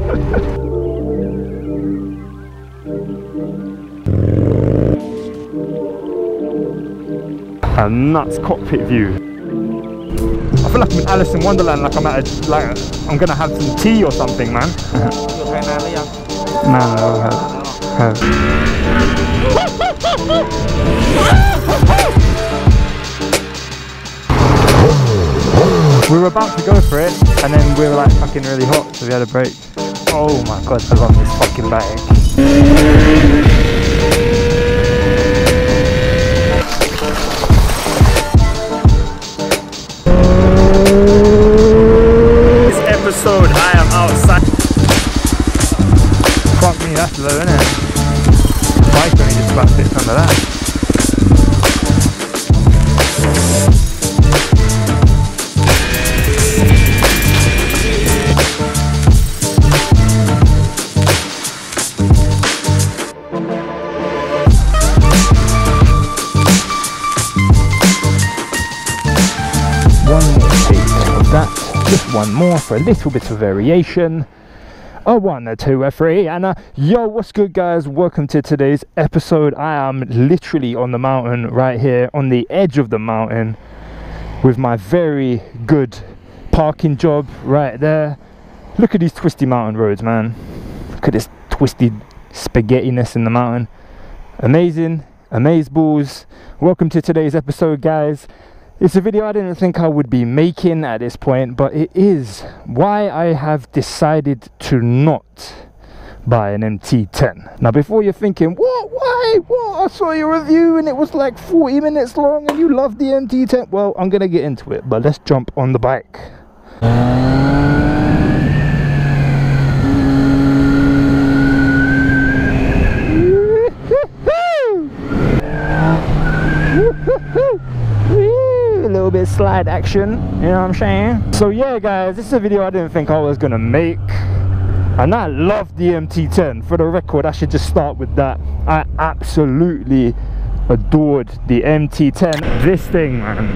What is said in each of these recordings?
A nuts cockpit view. I feel like I'm in Alice in Wonderland, like I'm at a, like I'm gonna have some tea or something, man. No, have. We were about to go for it, and then we were like fucking really hot, so we had a break. Oh my god, I love this fucking bike. This episode, I am outside. Fuck me, that's low, isn't it? Bike only just about fits under that. Just one more for a little bit of variation. A 1, a 2, a 3, and a yo, what's good guys? Welcome to today's episode. I am literally on the mountain right here, on the edge of the mountain, with my very good parking job right there. Look at these twisty mountain roads, man. Look at this twisty spaghettiness in the mountain. Amazing, amazeballs. Welcome to today's episode, guys. It's a video I didn't think I would be making at this point, but it is why I have decided to not buy an MT10. Now before you're thinking, what, why, what, I saw your review and it was like 40 minutes long and you love the MT10. Well, I'm gonna get into it, but let's jump on the bike. A little bit of slide action, you know what I'm saying? So yeah guys, this is a video I didn't think I was gonna make, and I love the MT10. For the record, I should just start with that. I absolutely adored the MT10. This thing, man,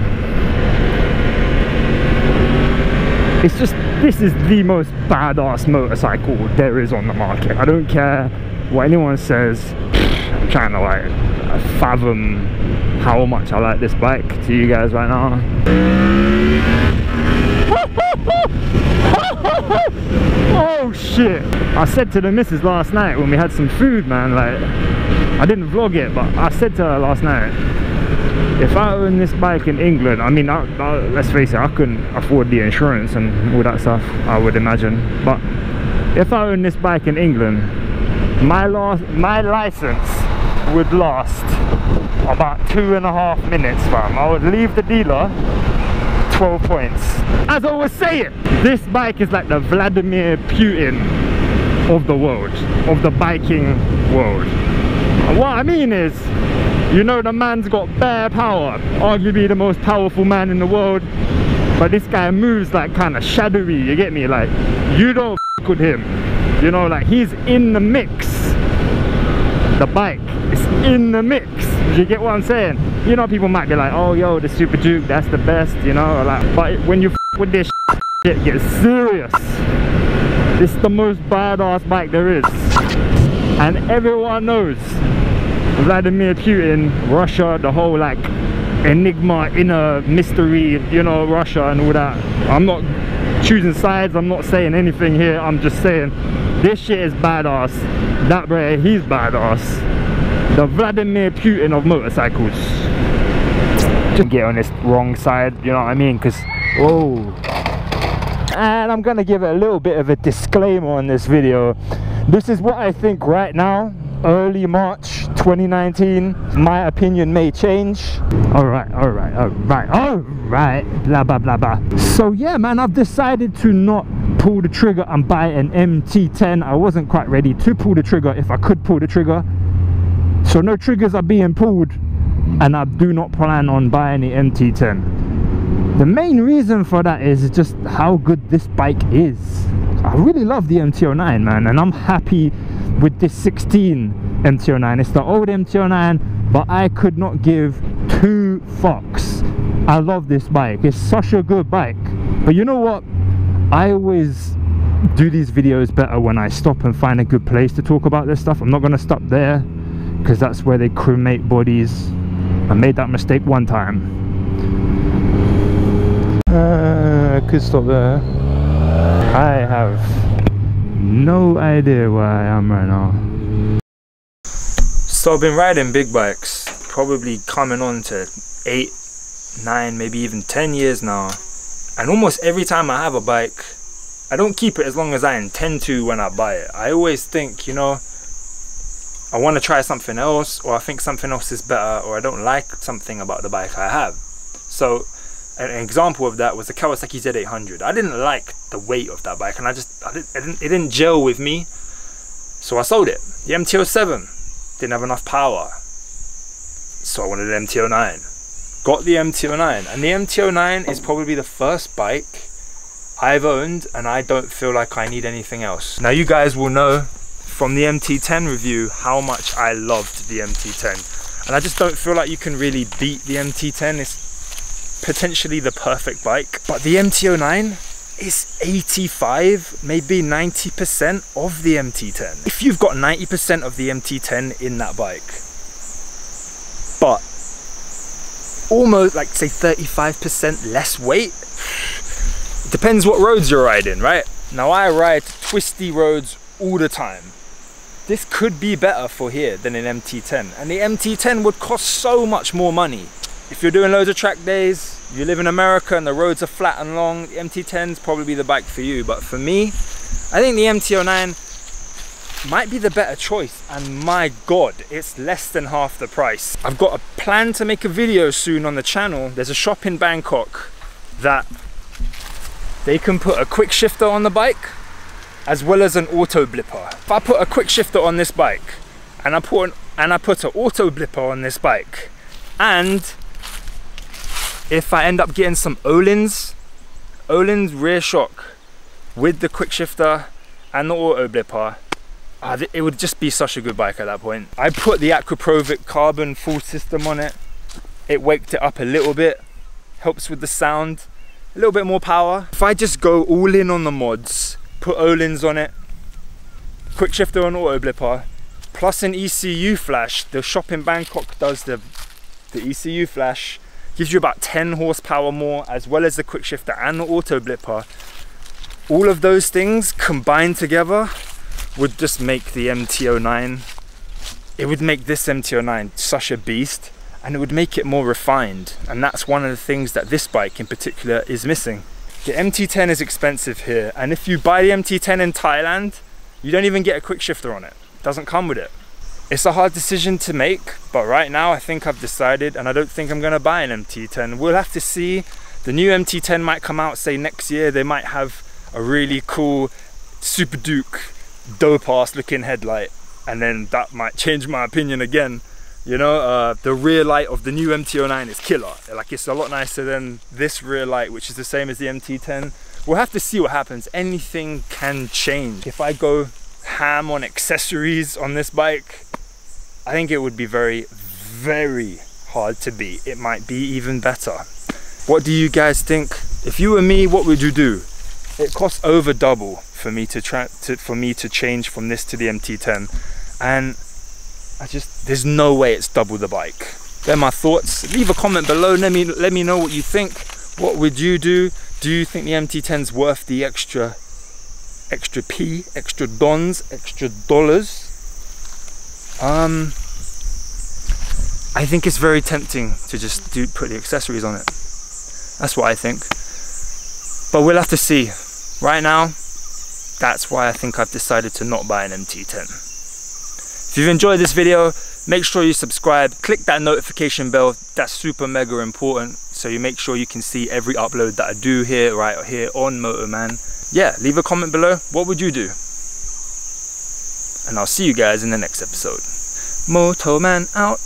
it's just, this is the most badass motorcycle there is on the market. I don't care what anyone says. I'm trying to like fathom how much I like this bike to you guys right now. Oh shit! I said to the missus last night when we had some food, man, like, I didn't vlog it, but I said to her last night, if I own this bike in England, I mean, let's face it, I couldn't afford the insurance and all that stuff, I would imagine, but if I own this bike in England, my license would last about 2.5 minutes, fam. I would leave the dealer 12 points. As I was saying, this bike is like the Vladimir Putin of the world, of the biking world. And what I mean is, you know, the man's got bare power, arguably the most powerful man in the world, but this guy moves like kind of shadowy, you get me? Like, you don't f with him, you know, like he's in the mix. The bike is in the mix. You get what I'm saying? You know, people might be like, oh yo, the Super Duke, that's the best, you know, like, but when you f with this shit, it gets serious. It's the most badass bike there is, and everyone knows Vladimir Putin, Russia, the whole like enigma, inner mystery, you know, Russia and all that. I'm not choosing sides, I'm not saying anything here, I'm just saying this shit is badass. That bro, he's badass. The Vladimir Putin of motorcycles. Just get on this wrong side, you know what I mean? Because, whoa. And I'm gonna give it a little bit of a disclaimer on this video. This is what I think right now, early March 2019. My opinion may change. Alright, blah blah blah blah. So yeah, man, I've decided to not pull the trigger and buy an MT10. I wasn't quite ready to pull the trigger if I could pull the trigger. So no triggers are being pulled, and I do not plan on buying the MT10. The main reason for that is just how good this bike is. I really love the MT09, man, and I'm happy with this 16 MT09. It's the old MT09, but I could not give 2 fucks. I love this bike. It's such a good bike. But you know what? I always do these videos better when I stop and find a good place to talk about this stuff. I'm not going to stop there because that's where they cremate bodies. I made that mistake one time. I could stop there. I have no idea where I am right now. So I've been riding big bikes, probably coming on to 8, 9, maybe even 10 years now. And almost every time I have a bike, I don't keep it as long as I intend to when I buy it. I always think, you know, I want to try something else, or I think something else is better, or I don't like something about the bike I have. So an example of that was the Kawasaki Z800. I didn't like the weight of that bike, and it didn't gel with me, so I sold it. The MT07 didn't have enough power, so I wanted the MT09. Got the MT09, and the MT09 is probably the first bike I've owned, and I don't feel like I need anything else. Now you guys will know from the MT10 review how much I loved the MT10, and I just don't feel like you can really beat the MT10. It's potentially the perfect bike, but the MT09 is 85, maybe 90% of the MT10. If you've got 90% of the MT10 in that bike, but almost like say 35% less weight, depends what roads you're riding, right? Now I ride twisty roads all the time. This could be better for here than an MT10, and the MT10 would cost so much more money. If you're doing loads of track days, you live in America and the roads are flat and long, the MT10 is probably the bike for you. But for me, I think the MT09 might be the better choice, and my god, it's less than half the price. I've got a plan to make a video soon on the channel. There's a shop in Bangkok that they can put a quick shifter on the bike as well as an auto blipper. If I put a quick shifter on this bike and I put an auto blipper on this bike, and if I end up getting some Öhlins rear shock with the quick shifter and the auto blipper, it would just be such a good bike at that point. I put the Aquaprovic carbon full system on it. It waked it up a little bit, helps with the sound, a little bit more power. If I just go all in on the mods, put Öhlins on it, quick shifter and auto blipper, plus an ECU flash. The shop in Bangkok does the ECU flash, gives you about 10 horsepower more, as well as the quick shifter and the auto blipper. All of those things combined together would just make the MT09, it would make this MT09 such a beast, and it would make it more refined. And that's one of the things that this bike in particular is missing. The MT10 is expensive here, and if you buy the MT10 in Thailand, you don't even get a quick shifter on it. It doesn't come with it. It's a hard decision to make, but right now I think I've decided, and I don't think I'm gonna buy an MT10. We'll have to see. The new MT10 might come out, say next year. They might have a really cool Super Duke dope ass looking headlight, and then that might change my opinion again. You know, the rear light of the new MT09 is killer. Like, it's a lot nicer than this rear light, which is the same as the MT10. We'll have to see what happens. Anything can change. If I go ham on accessories on this bike, I think it would be very, very hard to beat. It might be even better. What do you guys think? If you were me, what would you do? It costs over double for me to change from this to the MT10, and there's no way it's double the bike. They're my thoughts. Leave a comment below. Let me know what you think. What would you do? Do you think the MT10's worth the extra P, extra dons, extra dollars? I think it's very tempting to just put the accessories on it. That's what I think. But we'll have to see. Right now, that's why I think I've decided to not buy an MT10. If you've enjoyed this video, make sure you subscribe, click that notification bell. That's super mega important, so you make sure you can see every upload that I do here, right here on Motoman. Yeah, leave a comment below. What would you do? And I'll see you guys in the next episode. Motoman out.